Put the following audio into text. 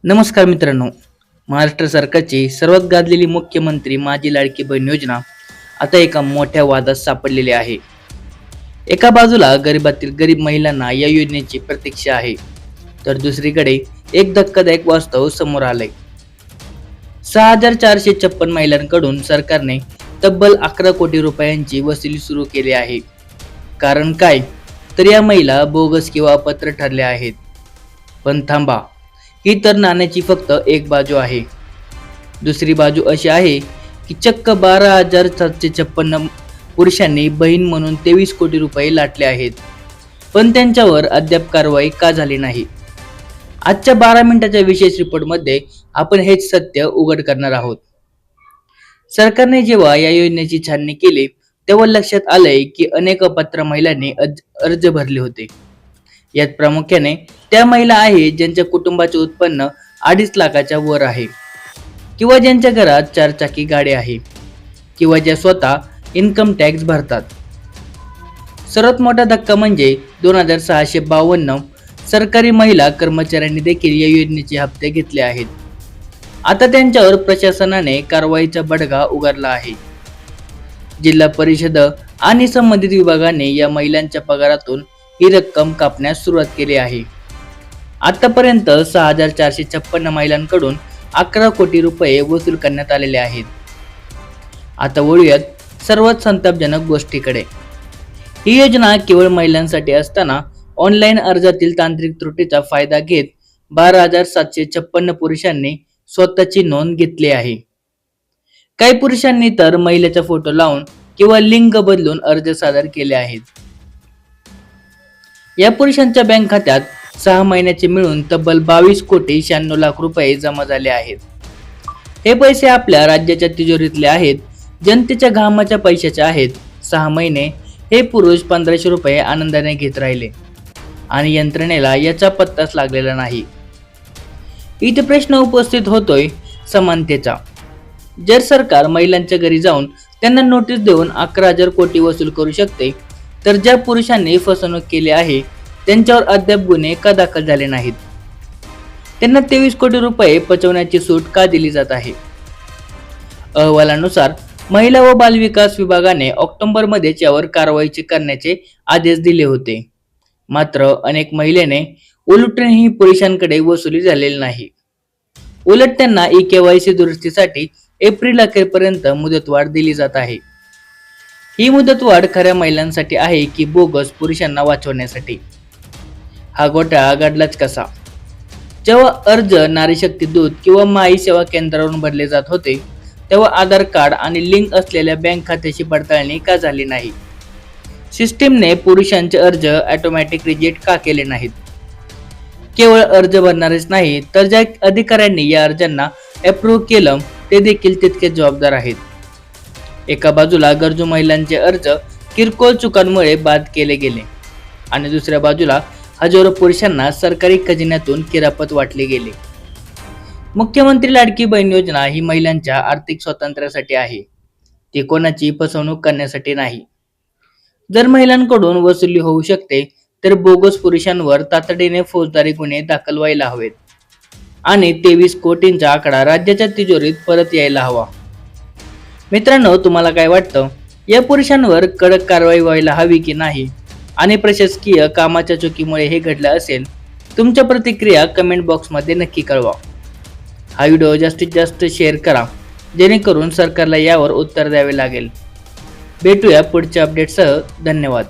नमस्कार मित्रांनो. महाराष्ट्र सरकारची सर्वात गाजलेली मुख्यमंत्री माझी लाडकी बहीण योजना आता एका मोठ्या वादात सापडलेली आहे. एका बाजूला गरिबातील गरीब महिलांना या योजनेची प्रतीक्षा आहे, तर दुसरीकडे एक धक्कादायक वास्तव समोर आलंय. 6,456 महिलांकडून सरकारने तब्बल 11 कोटी रुपयांची वसुली सुरू केली आहे. कारण काय, तर या महिला बोगस किंवा अपात्र ठरल्या आहेत. पण थांबा, ही तर नाण्याची फक्त एक बाजू आहे. दुसरी बाजू अशी आहे की चक्क 12,756 पुरुषांनी बहीण म्हणून 23 कोटी रुपये लाटले आहेत, पण त्यांच्यावर अद्याप कारवाई का झाली नाही. आजच्या 12 मिनिटाच्या विशेष रिपोर्टमध्ये आपण हेच सत्य उघड करणार आहोत. सरकारने जेव्हा या योजनेची छाननी केली तेव्हा लक्षात आलंय की अनेक अपात्र महिलांनी अर्ज भरले होते. यात प्रामुख्याने त्या महिला आहेत ज्यांच्या कुटुंबाचे उत्पन्न 2.5 लाखाच्या वर आहे, किंवा ज्यांच्या घरात 4 चाकी गाडी आहे, किंवा ज्या स्वतः इन्कम टॅक्स भरतात. सर्वात मोठा धक्का म्हणजे 2,652 सरकारी महिला कर्मचाऱ्यांनी देखील या योजनेचे हप्ते घेतले आहेत. आता त्यांच्यावर प्रशासनाने कारवाईचा बडगा उगारला आहे. जिल्हा परिषद आणि संबंधित विभागाने या महिलांच्या पगारातून ही रक्कम कापण्यास सुरुवात केली आहे. आतापर्यंत 6,456 महिलांकडून 11 कोटी रुपये वसूल करण्यात आलेले आहेत. आता वळूयात सर्वात संतापजनक गोष्टीकडे. ही योजना केवळ महिलांसाठी असताना ऑनलाईन अर्जातील तांत्रिक त्रुटीचा फायदा घेत 12,756 पुरुषांनी स्वतःची नोंद घेतली आहे. काही पुरुषांनी तर महिलेचा फोटो लावून किंवा लिंग बदलून अर्ज सादर केले आहेत. या पुरुषांच्या बँक खात्यात 6 महिन्याचे मिळून तब्बल 22 कोटी 96 लाख रुपये जमा झाले आहेत. हे पैसे आपल्या राज्याच्या तिजोरीतले आहेत, जनतेच्या घामाच्या पैशाचे आहेत. 6 महिने हे पुरुष 1,500 रुपये आनंदाने घेत राहिले आणि यंत्रणेला याचा पत्ताच लागलेला नाही. इथे प्रश्न उपस्थित होतोय समानतेचा. जर सरकार महिलांच्या घरी जाऊन त्यांना नोटीस देऊन 11,000 कोटी वसूल करू शकते, तर ज्या पुरुषांनी फसवणूक केली आहे त्यांच्यावर अद्याप गुन्हे का दाखल झाले नाहीत? त्यांना 23 कोटी रुपये पचवण्याची सूट का दिली जात आहे? अहवालानुसार महिला व बालविकास विभागाने ऑक्टोबरमध्ये यावर कारवाई करण्याचे आदेश दिले होते. मात्र अनेक महिलेने उलटूनही पुरुषांकडे वसुली झालेली नाही. उलट त्यांना ई-केवायसी दुरुस्तीसाठी एप्रिल अखेरपर्यंत मुदतवाढ दिली जात आहे. ही मुदतवाढ खऱ्या महिलांसाठी आहे की बोगस पुरुषांना वाचवण्यासाठी? हा घोटाळा घडलाच कसा? जेव्हा अर्ज नारी शक्ती दूत किंवा माई सेवा केंद्रावरून भरले जात होते तेव्हा आधार कार्ड आणि लिंक असलेल्या बँक खात्याची पडताळणी का झाली नाही? सिस्टीमने पुरुषांचे अर्ज ऑटोमॅटिक रिजेक्ट का केले नाहीत? केवळ अर्ज भरणारेच नाही तर ज्या अधिकाऱ्यांनी या अर्जांना अप्रूव्ह केलं ते देखील तितके जबाबदार आहेत. एका बाजूला गरजू महिलांचे अर्ज किरकोळ चुकांमुळे बाद केले गेले आणि दुसऱ्या बाजूला हजारो पुरुषांना सरकारी खजिन्यातून किरापत वाटले गेले. मुख्यमंत्री लाडकी बहीण योजना ही महिलांच्या आर्थिक स्वातंत्र्यासाठी आहे, ती कोणाची फसवणूक करण्यासाठी नाही. जर महिलांकडून वसुली होऊ शकते तर बोगस पुरुषांवर तातडीने फौजदारी गुन्हे दाखल व्हायला हवेत आणि 23 कोटींचा आकडा राज्याच्या तिजोरीत परत यायला हवा. मित्रांनो, तुम्हाला काय वाटतं? या पुरुषांवर कडक कारवाई व्हायला हवी की नाही? आणि प्रशासकीय कामाच्या चुकीमुळे हे घडलं असेल? तुमच्या प्रतिक्रिया कमेंट बॉक्समध्ये नक्की कळवा. हा व्हिडिओ जास्तीत जास्त शेअर करा जेणेकरून सरकारला यावर उत्तर द्यावे लागेल. भेटूया पुढच्या अपडेटसह. धन्यवाद.